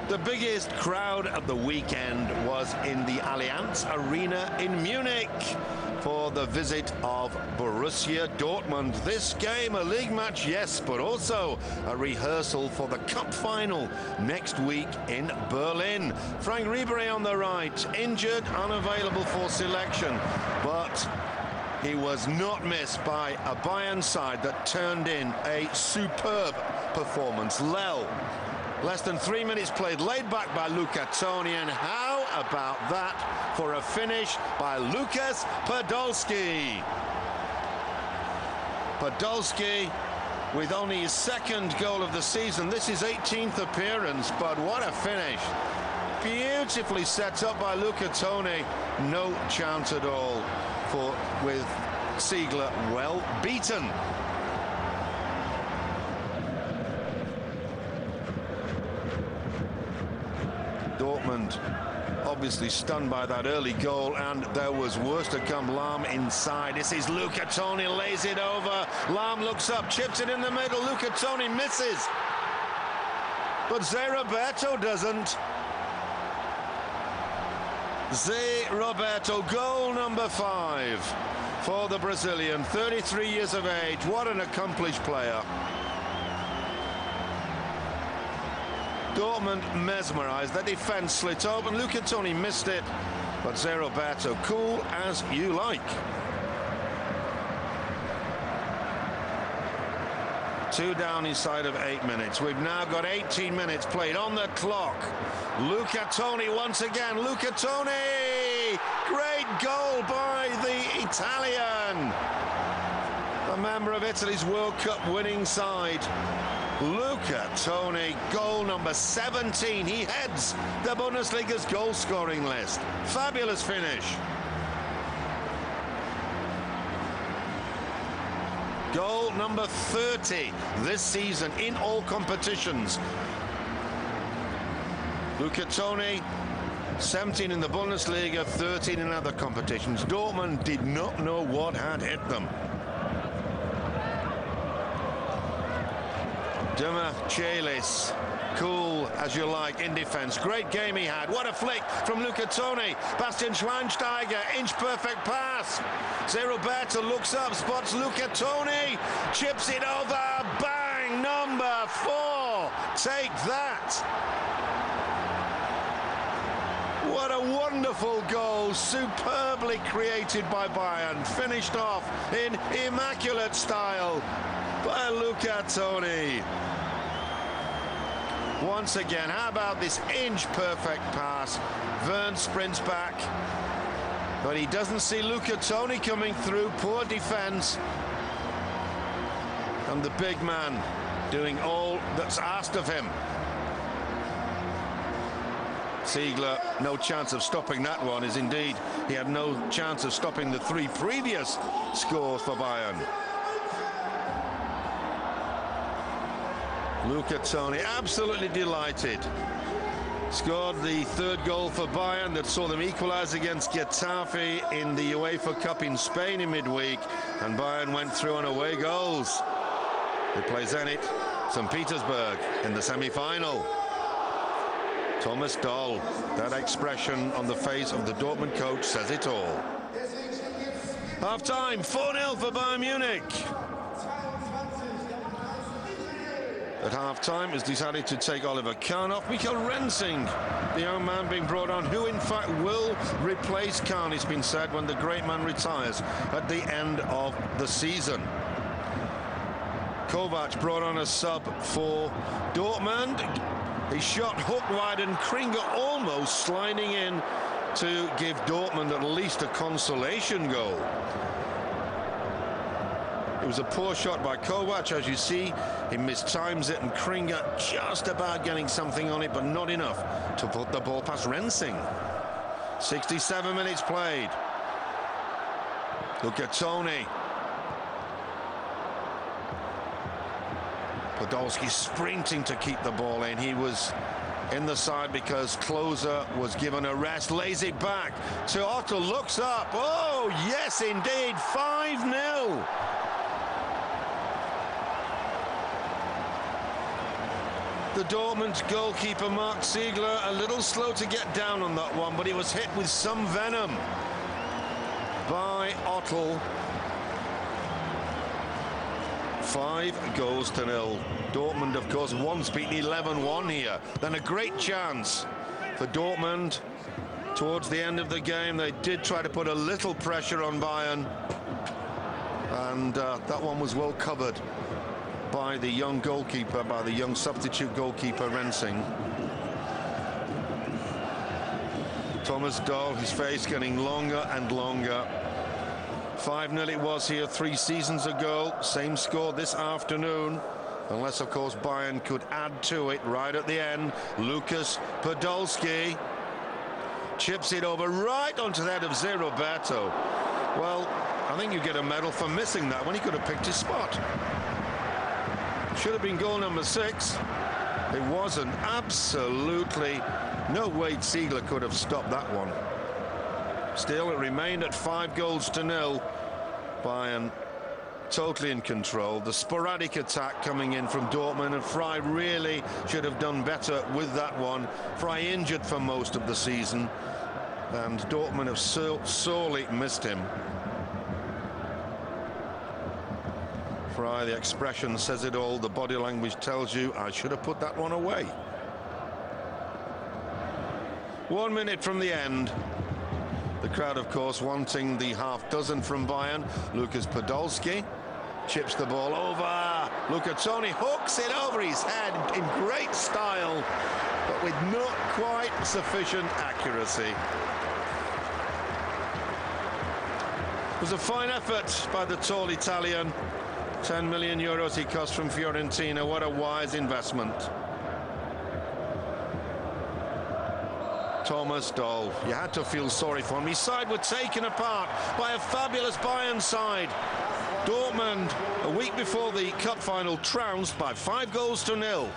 The biggest crowd of the weekend was in the Allianz Arena in Munich for the visit of Borussia Dortmund. This game, a league match, yes, but also a rehearsal for the cup final next week in Berlin. Frank Ribery on the right, injured, unavailable for selection, but he was not missed by a Bayern side that turned in a superb performance. Less than 3 minutes played, laid back by Luca Toni, and how about that for a finish by Lukas Podolski? Podolski with only his second goal of the season. This is 18th appearance, but what a finish. Beautifully set up by Luca Toni. No chance at all with Ziegler well beaten. Dortmund obviously stunned by that early goal, and there was worse to come. Lahm inside. This is Luca Toni, lays it over. Lahm looks up, chips it in the middle. Luca Toni misses, but Zé Roberto doesn't. Zé Roberto, goal number 5 for the Brazilian, 33 years of age. What an accomplished player. Dortmund mesmerized. The defense slit open. Luca Toni missed it, but Zé Roberto, cool as you like. 2 down inside of 8 minutes. We've now got 18 minutes played on the clock. Luca Toni once again. Luca Toni! Great goal by the Italian, a member of Italy's World Cup winning side. Luca Toni, goal number 17. He heads the Bundesliga's goal-scoring list. Fabulous finish. Goal number 30 this season in all competitions. Luca Toni, 17 in the Bundesliga, 13 in other competitions. Dortmund did not know what had hit them. Celis, cool as you like in defense. Great game he had. What a flick from Luca Toni. Bastian Schweinsteiger, inch-perfect pass. Zé Roberto looks up, spots Luca Toni, chips it over. Bang! Number 4. Take that. What a wonderful goal, superbly created by Bayern, finished off in immaculate style by Luca Toni. Once again, how about this inch-perfect pass? Vern sprints back, but he doesn't see Luca Toni coming through. Poor defense. And the big man doing all that's asked of him. Ziegler, no chance of stopping that one, as indeed he had no chance of stopping the 3 previous scores for Bayern. Luca Toni, absolutely delighted. Scored the 3rd goal for Bayern that saw them equalize against Getafe in the UEFA Cup in Spain in midweek, and Bayern went through on away goals. They play Zenit St. Petersburg in the semi-final. Thomas Doll, that expression on the face of the Dortmund coach says it all. Half-time, 4-0 for Bayern Munich. At half-time has decided to take Oliver Kahn off. Michael Rensing, the young man being brought on, who in fact will replace Kahn, it's been said, when the great man retires at the end of the season. Kovac brought on a sub for Dortmund. He shot hook wide, and Kringer almost sliding in to give Dortmund at least a consolation goal. It was a poor shot by Kovac, as you see. He mistimes it, and Kringer just about getting something on it, but not enough to put the ball past Rensing. 67 minutes played. Luca Toni. Podolski sprinting to keep the ball in. He was in the side because Klose was given a rest. Lays it back to Otto, looks up. Oh, yes, indeed. 5-0. the Dortmund goalkeeper, Mark Ziegler, a little slow to get down on that one, but he was hit with some venom by Ottel. 5-0. Dortmund, of course, once beaten 11-1 here. Then a great chance for Dortmund towards the end of the game. They did try to put a little pressure on Bayern, and that one was well covered by the young goalkeeper, by the young substitute goalkeeper Rensing. Thomas Dahl, his face getting longer and longer. 5-0 it was here 3 seasons ago. Same score this afternoon, unless of course Bayern could add to it right at the end. Lucas Podolski chips it over right onto the head of Zé Roberto. Well, I think you get a medal for missing that one. He could have picked his spot. Should have been goal number 6. It wasn't. Absolutely no way Ziegler could have stopped that one. Still, it remained at 5-0. Bayern totally in control. The sporadic attack coming in from Dortmund, and Fry really should have done better with that one. Fry injured for most of the season, and Dortmund have sorely missed him. Fry, the expression says it all. The body language tells you, I should have put that one away. 1 minute from the end. The crowd, of course, wanting the half dozen from Bayern. Lucas Podolski chips the ball over. Luca Toni hooks it over his head in great style, but with not quite sufficient accuracy. It was a fine effort by the tall Italian. 10 million euros he cost from Fiorentina. What a wise investment. Thomas Dahl, you had to feel sorry for him. His side were taken apart by a fabulous Bayern side. Dortmund, a week before the cup final, trounced by 5-0.